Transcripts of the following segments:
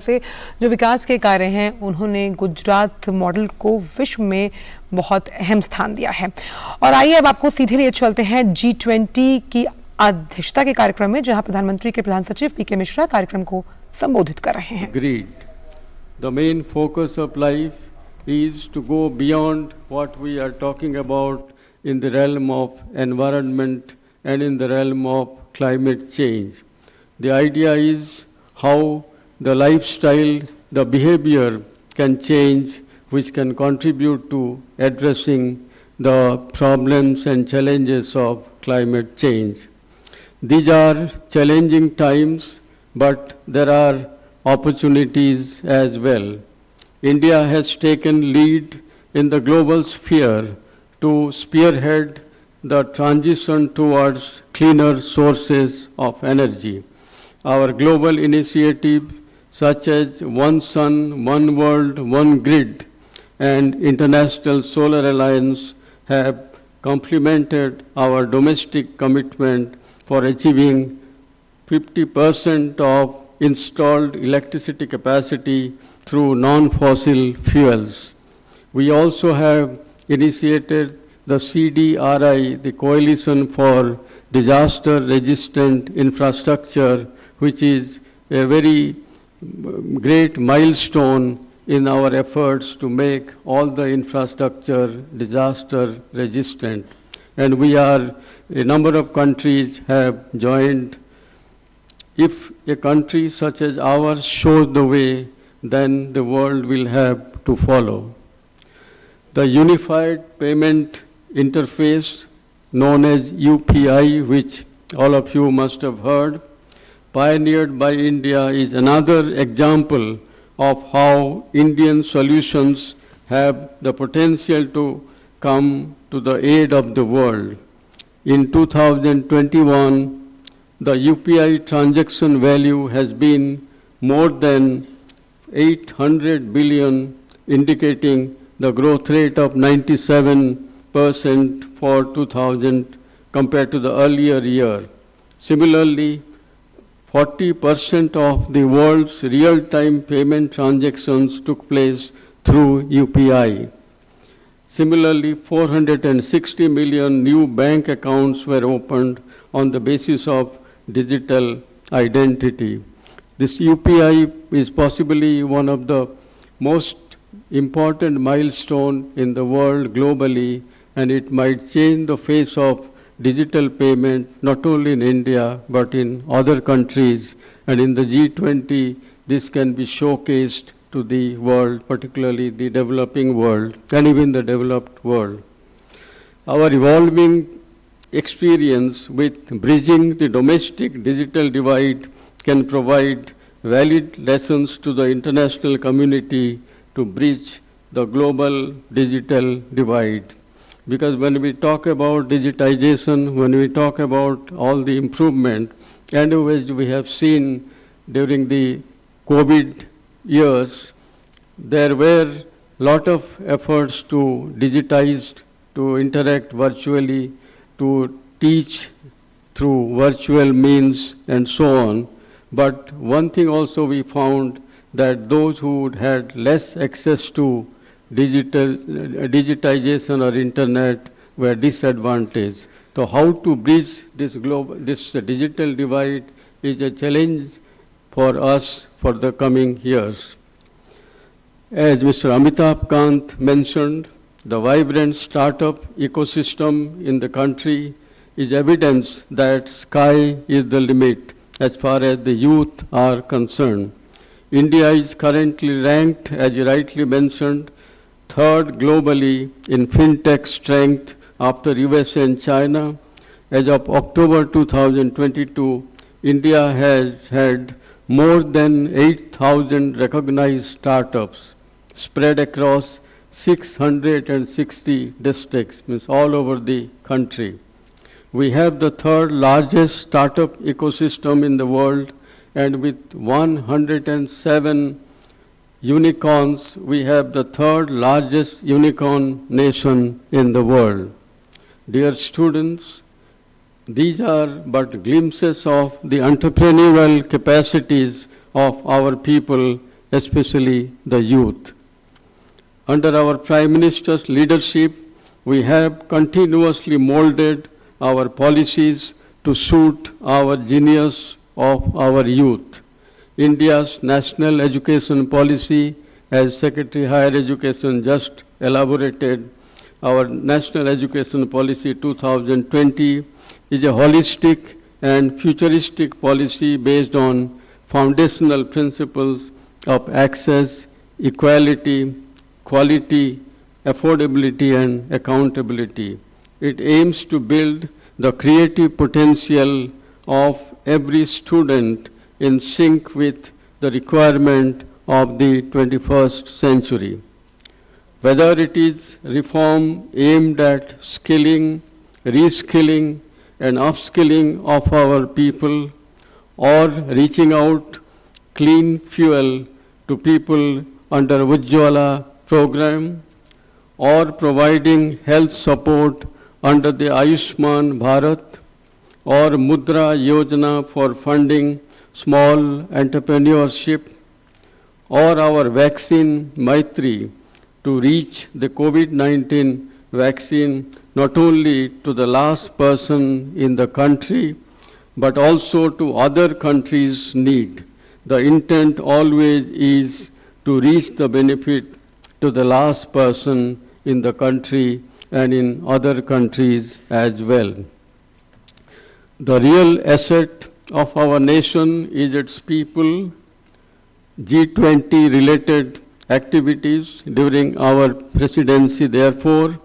से जो विकास के कार्य हैं उन्होंने गुजरात मॉडल को विश्व में बहुत अहम स्थान दिया है। और आइए अब आपको सीधे लिए चलते हैं G20 की अध्यक्षता के कार्यक्रम में, जहां प्रधानमंत्री के प्रधान सचिव पीके मिश्रा कार्यक्रम को संबोधित कर रहे हैं। Agreed. The main focus of life is to go beyond what we are talking about in the realm of environment and in the realm of climate change. The idea is how the lifestyle, the behavior can change, which can contribute to addressing the problems and challenges of climate change. These are challenging times, but there are opportunities as well. India has taken lead in the global sphere to spearhead the transition towards cleaner sources of energy. Our global initiative such as One Sun, One World, One Grid and International Solar Alliance have complemented our domestic commitment for achieving 50% of installed electricity capacity through non-fossil fuels. We also have initiated the CDRI, the Coalition for Disaster-Resistant Infrastructure, which is a very great milestone in our efforts to make all the infrastructure disaster resistant. And a number of countries have joined. If a country such as ours shows the way, then the world will have to follow. The Unified Payment Interface, known as UPI, which all of you must have heard, pioneered by India, is another example of how Indian solutions have the potential to come to the aid of the world. In 2021, the UPI transaction value has been more than 800 billion, indicating the growth rate of 97% for 2000 compared to the earlier year. Similarly, 40% of the world's real-time payment transactions took place through UPI. Similarly, 460 million new bank accounts were opened on the basis of digital identity. This UPI is possibly one of the most important milestones in the world globally, and it might change the face of digital payment not only in India but in other countries, and in the G20 this can be showcased to the world, particularly the developing world and even the developed world. Our evolving experience with bridging the domestic digital divide can provide valid lessons to the international community to bridge the global digital divide. Because when we talk about digitization, when we talk about all the improvement, and which we have seen during the COVID years, there were a lot of efforts to digitize, to interact virtually, to teach through virtual means and so on. But one thing also we found, that those who had less access to digitization or internet were disadvantaged. So how to bridge this digital divide is a challenge for us for the coming years. As Mr. Amitabh Kant mentioned, the vibrant startup ecosystem in the country is evidence that sky is the limit as far as the youth are concerned. India is currently ranked, as you rightly mentioned, third globally in fintech strength after USA and China. As of October 2022, India has had more than 8,000 recognized startups spread across 660 districts, means all over the country. We have the third largest startup ecosystem in the world, and with 107 unicorns, we have the third largest unicorn nation in the world. Dear students, these are but glimpses of the entrepreneurial capacities of our people especially the youth. Under our Prime Minister's leadership, we have continuously molded our policies to suit our genius of our youth. India's national education policy, as Secretary Higher Education just elaborated, our National Education Policy 2020 is a holistic and futuristic policy based on foundational principles of access, equality, quality, affordability, and accountability. It aims to build the creative potential of every student in sync with the requirement of the 21st century. Whether it is reform aimed at skilling, reskilling, and upskilling of our people, or reaching out clean fuel to people under Ujjwala program, or providing health support under the Ayushman Bharat or Mudra Yojana for funding small entrepreneurship, or our vaccine Maitri to reach the COVID-19 vaccine not only to the last person in the country, but also to other countries' need. The intent always is to reach the benefit to the last person in the country and in other countries as well. The real asset of our nation is its people. G20 related activities during our presidency, therefore,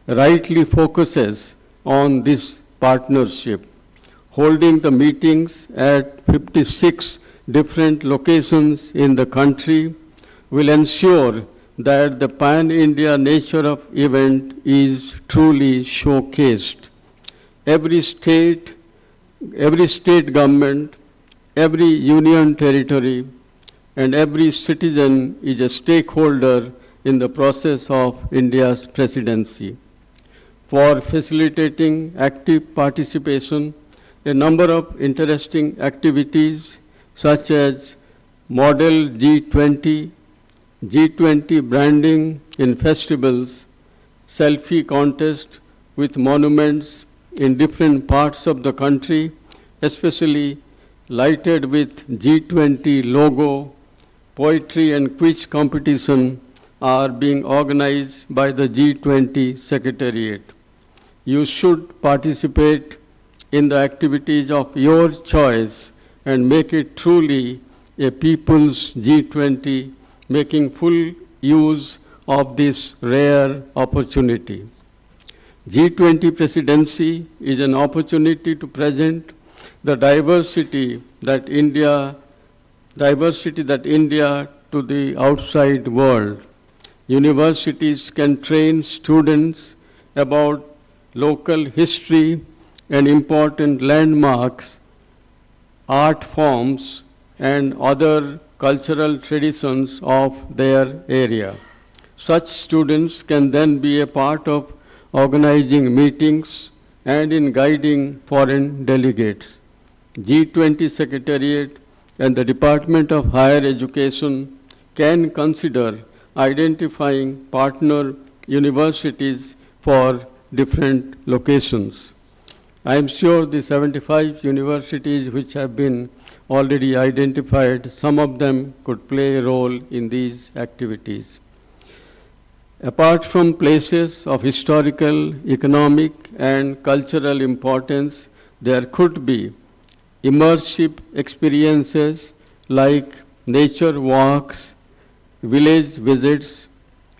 rightly focuses on this partnership. Holding the meetings at 56 different locations in the country will ensure that the pan-India nature of event is truly showcased. Every state government, every union territory, and every citizen is a stakeholder in the process of India's presidency. For facilitating active participation, a number of interesting activities such as Model G20, G20 branding in festivals, selfie contest with monuments in different parts of the country, especially lighted with G20 logo, poetry and quiz competition are being organized by the G20 Secretariat. You should participate in the activities of your choice and make it truly a people's G20, making full use of this rare opportunity. G20 presidency is an opportunity to present the diversity that India to the outside world. Universities can train students about local history and important landmarks, art forms, and other cultural traditions of their area. Such students can then be a part of organizing meetings and in guiding foreign delegates. G20 Secretariat and the Department of Higher Education can consider identifying partner universities for different locations. I am sure the 75 universities which have been already identified, some of them could play a role in these activities. Apart from places of historical, economic, and cultural importance, there could be immersive experiences like nature walks, village visits,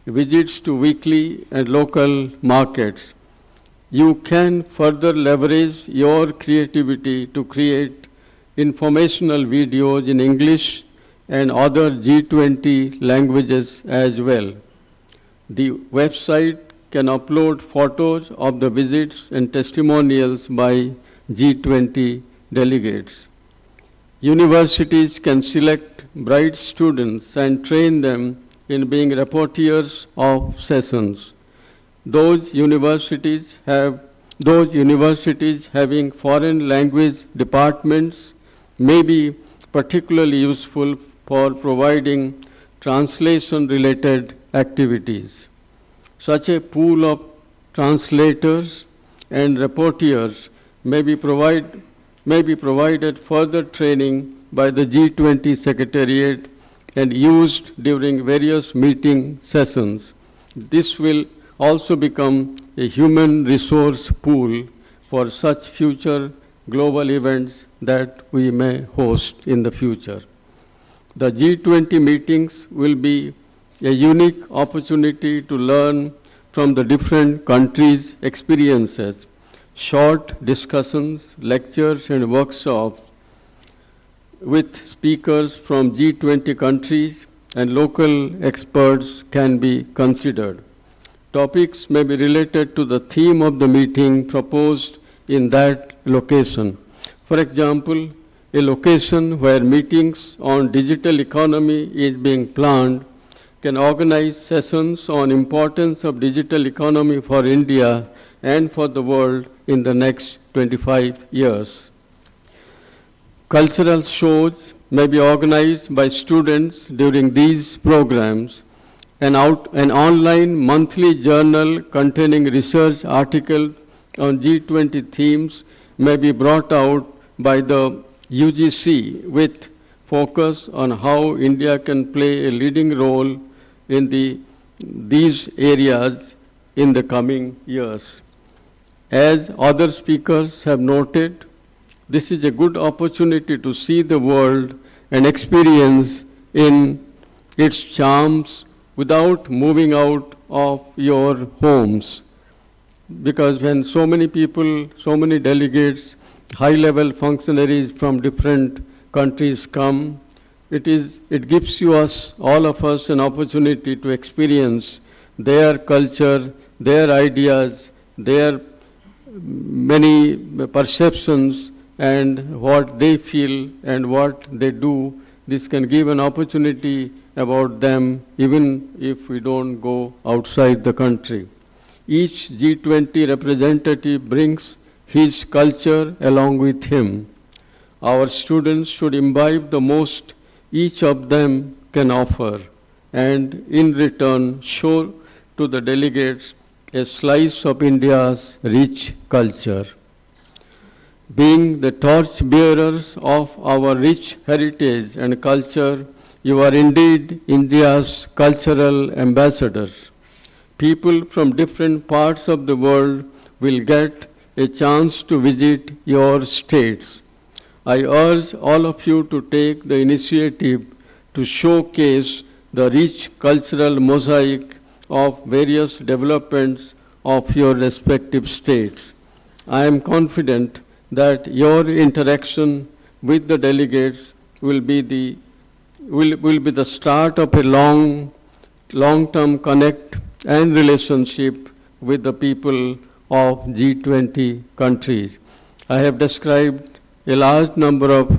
visits to weekly and local markets. You can further leverage your creativity to create informational videos in English and other G20 languages as well. The website can upload photos of the visits and testimonials by G20 delegates. Universities can select bright students and train them in being reporters of sessions. Those universities having foreign language departments may be particularly useful for providing translation-related activities. Such a pool of translators and rapporteurs may be provided further training by the G20 Secretariat and used during various meeting sessions. This will also become a human resource pool for such future global events that we may host in the future. The G20 meetings will be a unique opportunity to learn from the different countries' experiences. Short discussions, lectures and workshops with speakers from G20 countries and local experts can be considered. Topics may be related to the theme of the meeting proposed in that location. For example, a location where meetings on digital economy is being planned can organize sessions on importance of digital economy for India and for the world in the next 25 years. Cultural shows may be organized by students during these programs. An online monthly journal containing research articles on G20 themes may be brought out by the UGC with focus on how India can play a leading role in these areas in the coming years. As other speakers have noted, this is a good opportunity to see the world and experience in its charms without moving out of your homes. Because when so many people, so many delegates, high-level functionaries from different countries come, it gives all of us an opportunity to experience their culture, their ideas, their many perceptions and what they feel and what they do. This can give an opportunity about them even if we don't go outside the country. Each G20 representative brings his culture along with him. Our students should imbibe the most each of them can offer and in return show to the delegates a slice of India's rich culture. Being the torch bearers of our rich heritage and culture, you are indeed India's cultural ambassadors. People from different parts of the world will get a chance to visit your states. I urge all of you to take the initiative to showcase the rich cultural mosaic of various developments of your respective states. I am confident that your interaction with the delegates will be the start of a long-term connect and relationship with the people of G20 countries. I have described a large number of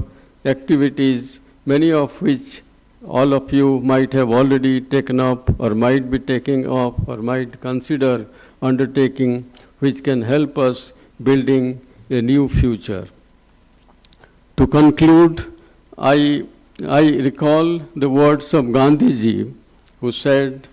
activities, many of which all of you might have already taken up or might be taking up or might consider undertaking, which can help us building a new future. To conclude, I recall the words of Gandhiji, who said,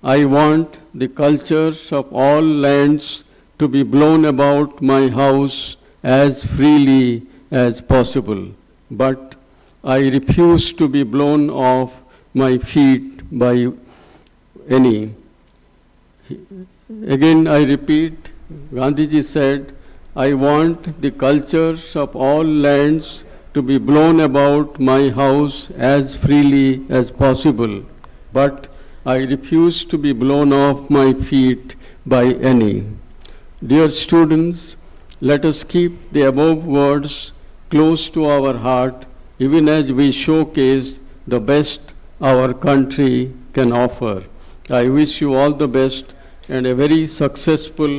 "I want the cultures of all lands to be blown about my house as freely as possible, but I refuse to be blown off my feet by any." Again I repeat, Gandhiji said, "I want the cultures of all lands to be blown about my house as freely as possible, but I refuse to be blown off my feet by any." Dear students, let us keep the above words close to our heart, even as we showcase the best our country can offer. I wish you all the best and a very successful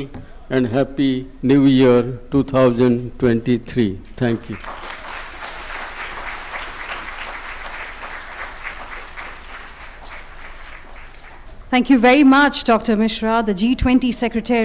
and happy New Year 2023. Thank you. Thank you very much, Dr. Mishra, the G20 Secretary.